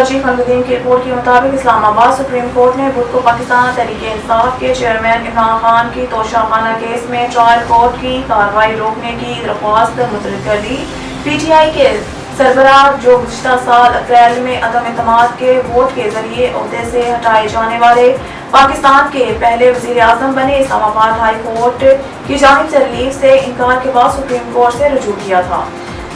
Chief अलमुद्दीन की report के मुताबिक इस्लामाबाद सुप्रीम कोर्ट ने बुध को पाकिस्तान तहरीक-ए-इंसाफ के चेयरमैन इमरान खान की तोशाखाना केस में ट्रायल कोर्ट की कार्रवाई रोकने की दरख्वास्त मुस्तरद कर दी। PTI के सरबराह जो गुज़िश्ता साल अप्रैल में अदम एतमाद के वोट के जरिए ओहदे से हटाए जाने वाले पाकिस्तान के पहले वज़ीर आज़म बने, इस्लामाबाद हाई कोर्ट की जानिब से रिलीफ से इनकार के बाद सुप्रीम कोर्ट से रुजू किया था।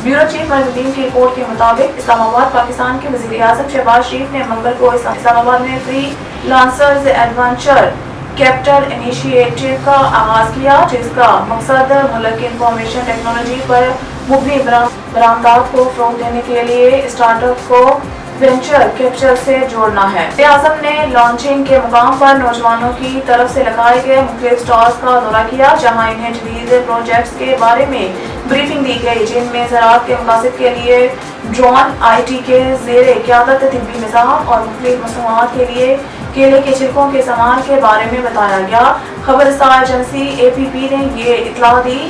ब्यूरो चीफ अलमुद्दीन की रिपोर्ट के मुताबिक इस्लामाबाद पाकिस्तान के वज़ीर आज़म शहबाज शरीफ ने मंगल को इस्लामाबाद में free lancers adventure capital initiative का आगाज किया, जिसका मकसद मुल्क की इंफॉर्मेशन टेक्नोलॉजी पर मुबनी बरामदात को फ़रोग़ देने के लिए स्टार्टअप को वेंचर कैपिटल से जोड़ना है। वज़ीर आज़म ने लॉन्चिंग के मुकाम पर नौजवानों की तरफ से लगाए गए मुख्तलिफ स्टॉल्स का दौरा किया, जहाँ इन्हें जदीद प्रोजेक्ट्स के बारे में ब्रीफिंग दी गई, जिनमें ज़राअत के मकासद के लिए ड्रोन, IT के ज़ेरे क़यादत तिब्बी निज़ाम और मुख्तलिफ मसनूआत के लिए केले के छिलकों के इस्तेमाल के बारे में बताया गया। खबरसार एजेंसी APP ने ये इत्तला दी।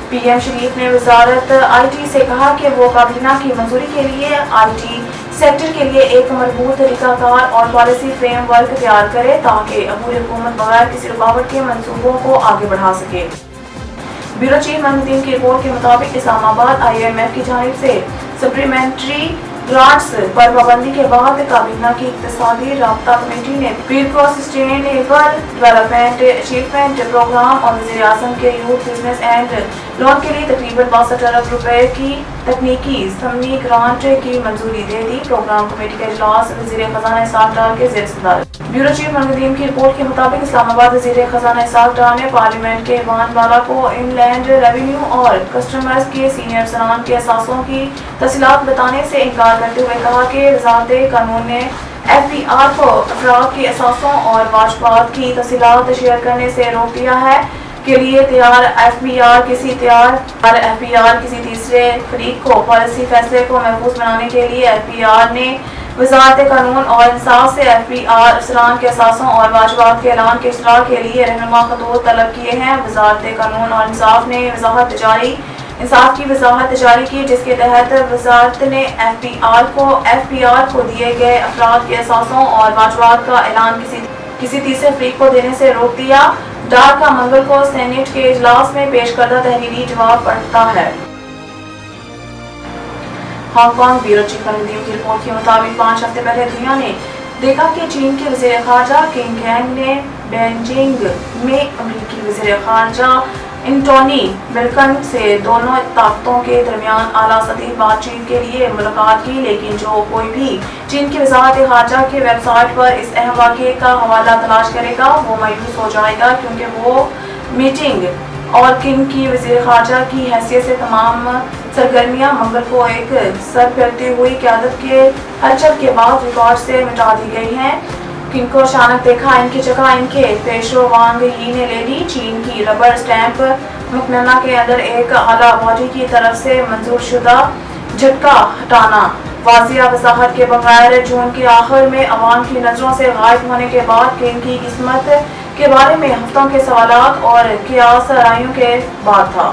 PM शरीफ ने वजारत IT से कहा कि वो काबीना की मंजूरी के लिए IT सेक्टर के लिए एक मजबूत तरीकाकार और पॉलिसी फ्रेमवर्क तैयार करे, ताकि अबूरी हुकूमत बगैर किसी रुकावट के मंसूबों को आगे बढ़ा सके। ब्यूरो चीफ अलमुद्दीन की रिपोर्ट के मुताबिक इस्लामाबाद IMF की जानिब से सप्लीमेंट्री ग्रांट्स पर पाबंदी के बाद काबीना की इक्तिसादी राब्ता कमेटी ने पीर को सस्टेनेबल डेवलपमेंट अचीवमेंट प्रोग्राम और वज़ीर आज़म के यूथ बिजनेस एंड लोन के लिए तकरीबन 62 अरब रुपए की तकनीकी समनी ग्रांट की मंजूरी दे दी। प्रोग्राम कमेटी का इजलास वज़ीर खजाना इसाक डार के ज़ेर सदारत। ब्यूरो चीफ अलमुद्दीन की रिपोर्ट के मुताबिक इस्लामाबाद वज़ीर खजाना इसाक डार ने पार्लियामेंट के ईवान बाला को इनलैंड रेवेन्यू और कस्टमर्स के सीनियर अफसरान के असासों की तफसीलात बताने से इनकार करते हुए कहा कि वज़ारत कानून ने FPR को अफराद के असासों और वाजबात की तफसीलात शेयर करने से रोक दिया है के लिए तैयार FPR किसी तीसरे फरीक को पॉलिसी फैसले को महफूज बनाने के लिए FPR ने वज़ारत कानून और इंसाफ से FPR अफसरान के असासों और वाजबात के ऐलान के इश्तराक के लिए रहनुमा खतूत तलब किए हैं। वज़ारत कानून और इंसाफ ने इंसाफ की वजाहत जारी की, जिसके तहत वजारत ने FPR को दिए गए अफराद के असासों और वाजबात का ऐलान किसी तीसरे फरीक को देने से रोक दिया। डार का मंगल को सेनेट के इजलास में पेश करदा तहरीरी जवाब पढ़ता है। हांगकांग ब्यूरो चीफ अलमुद्दीन की रिपोर्ट के मुताबिक 5 हफ्ते पहले दुनिया ने देखा कि चीन के वज़ीर ख़ारजा किंग कैंग ने बीजिंग में अमेरिकी वज़ीर ख़ारजा एंटोनी ब्लिंकन से दोनों ताकतों के दरमियान आला सतही बातचीत के लिए मुलाकात की, लेकिन जो कोई भी चीन की वज़ारत ख़ारजा की वेबसाइट पर इस अहम वाक़े का हवाला तलाश करेगा वो मायूस हो जाएगा, क्योंकि वो मीटिंग और किंग की वज़ीर ख़ारजा की हैसियत से तमाम सरगर्मियाँ मंगल को एक सर फैलती हुई क़यादत के हलचल के बाद रिकॉर्ड से मिटा दी गई हैं। किंग को अचानक देखा, इनकी जगह इनके पेशो वांग यी ने ले ली। चीन की रबर स्टैंप मुकन्ना के अंदर एक आला बॉडी की तरफ से मंजूर शुदा झटका हटाना वाजिया वजाहत के बगैर जून के आखिर में अवाम की नजरों से गायब होने के बाद किंग की किस्मत के बारे में हफ्तों के सवालात और कियास रायों के बाद था।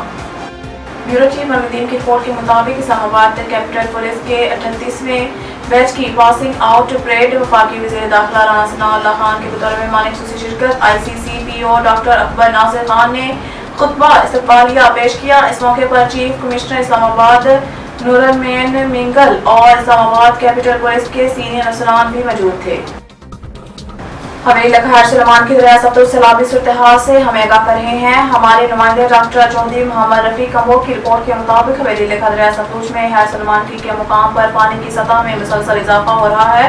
ब्यूरो चीफ अलमुद्दीन की रिपोर्ट के मुताबिक इस्लामाबाद कैपिटल पुलिस के 38वें बैच की पासिंग आउट परेड वफाकी वज़ीर दाखिला राना सनाउल्लाह खान के बतौर मेहमान खुसूसी शिरकत ICCPO डॉक्टर अकबर नासिर खान ने खुतबा इस्तक़बालिया पेश किया। इस मौके पर चीफ कमिश्नर इस्लामाबाद नूरलमैन मिंगल और इस्लामाबाद कैपिटल पुलिस के सीनियर अफसरान भी मौजूद थे। हवेली लखहार सलमान की दरिया सतलुज सैलाबी सूरत-ए-हाल से हमें आगाह कर रहे हैं हमारे नुमाइंदे डॉक्टर चौधरी मोहम्मद रफी कम्बो की रिपोर्ट के मुताबिक हवेली लखा दरिया सतलुज में हैर सलमान के मुकाम पर पानी की सतह में मुसलसल इजाफा हो रहा है।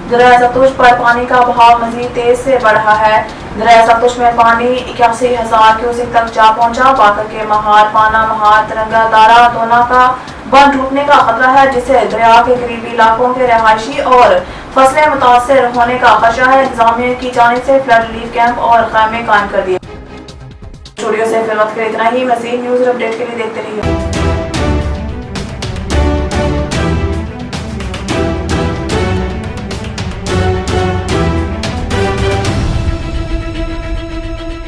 दरिया सतलुज पर पानी का बहाव मजीद तेज से बढ़ रहा है। दरिया सतलुज में पानी 81,000 क्यूसेक तक जा पहुंचा। बाकर के महार पाना महार तिरंगा दारा दोना का बंद टूटने का खतरा है, जिससे दरिया के करीबी इलाकों के रहायशी और फसलें मुतासर होने का खदशा है। इंतजामिया की जानिब से फ्लड रिलीफ कैंप और खैमे कायम कर दिए। स्टूडियो से फिर वक्त के इतना ही। मज़ीद न्यूज़ अपडेट के लिए देखते रहिए।